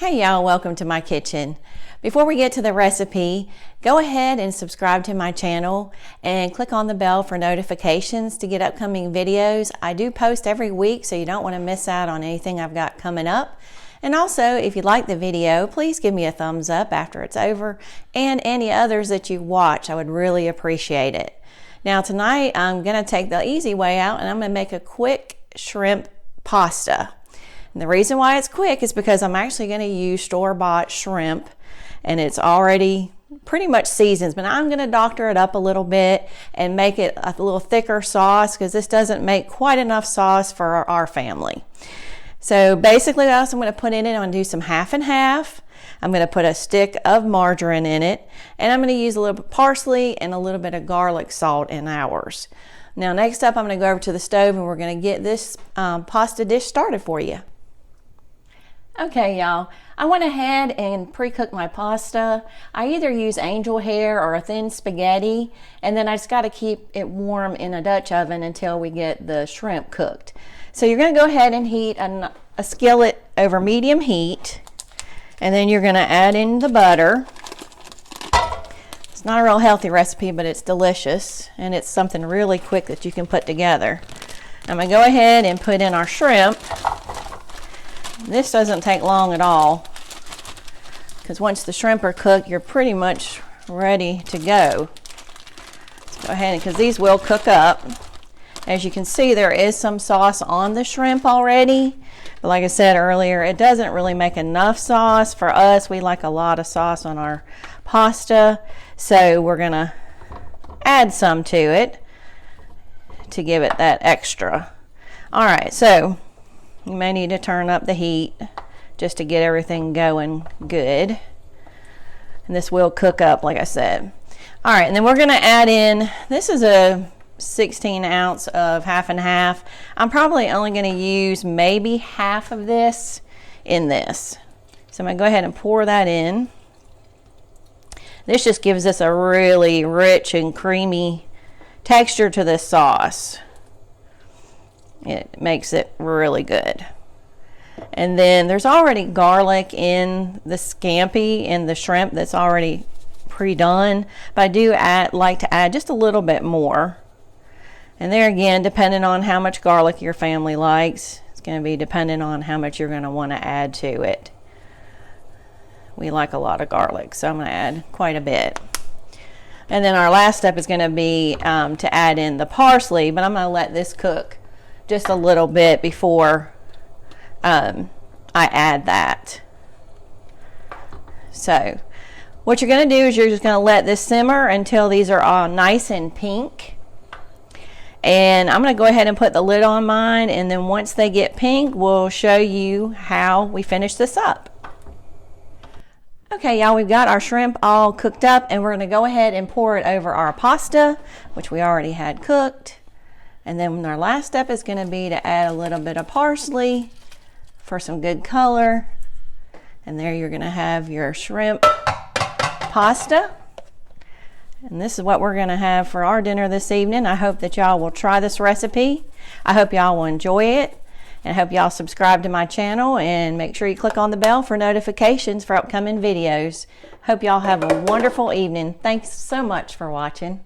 Hey y'all, welcome to my kitchen. Before we get to the recipe, go ahead and subscribe to my channel and click on the bell for notifications to get upcoming videos. I do post every week, so you don't want to miss out on anything I've got coming up. And also, if you like the video, please give me a thumbs up after it's over, and any others that you watch, I would really appreciate it. Now tonight, I'm going to take the easy way out and I'm going to make a quick shrimp pasta. And the reason why it's quick is because I'm actually going to use store-bought shrimp, and it's already pretty much seasoned, but I'm going to doctor it up a little bit and make it a little thicker sauce because this doesn't make quite enough sauce for our family. So basically what else I'm going to put in it, I'm going to do some half and half. I'm going to put a stick of margarine in it, and I'm going to use a little bit of parsley and a little bit of garlic salt in ours. Now next up, I'm going to go over to the stove and we're going to get this pasta dish started for you. Okay y'all, I went ahead and pre-cooked my pasta. I either use angel hair or a thin spaghetti, and then I just got to keep it warm in a Dutch oven until we get the shrimp cooked. So you're going to go ahead and heat a skillet over medium heat, and then you're going to add in the butter. It's not a real healthy recipe, but it's delicious, and it's something really quick that you can put together. I'm going to go ahead and put in our shrimp. This doesn't take long at all, because once the shrimp are cooked, you're pretty much ready to go. Let's go ahead, because these will cook up. As you can see, there is some sauce on the shrimp already, but like I said earlier, it doesn't really make enough sauce for us. We like a lot of sauce on our pasta, so we're gonna add some to it to give it that extra. All right, so you may need to turn up the heat just to get everything going good. And this will cook up, like I said. All right, and then we're going to add in, this is a 16 ounce of half and half. I'm probably only going to use maybe half of this in this. So I'm going to go ahead and pour that in. This just gives us a really rich and creamy texture to this sauce. It makes it really good. And then there's already garlic in the scampi and the shrimp that's already pre-done, but I do like to add just a little bit more. And there again, depending on how much garlic your family likes, it's going to be dependent on how much you're going to want to add to it. We like a lot of garlic, so I'm going to add quite a bit. And then our last step is going to be to add in the parsley, but I'm going to let this cook just a little bit before I add that. So what you're going to do is you're just going to let this simmer until these are all nice and pink. And I'm going to go ahead and put the lid on mine, and then once they get pink, we'll show you how we finish this up. Okay y'all, we've got our shrimp all cooked up, and we're going to go ahead and pour it over our pasta, which we already had cooked. And then our last step is going to be to add a little bit of parsley for some good color. And there you're going to have your shrimp pasta. And this is what we're going to have for our dinner this evening. I hope that y'all will try this recipe. I hope y'all will enjoy it. And I hope y'all subscribe to my channel and make sure you click on the bell for notifications for upcoming videos. Hope y'all have a wonderful evening. Thanks so much for watching.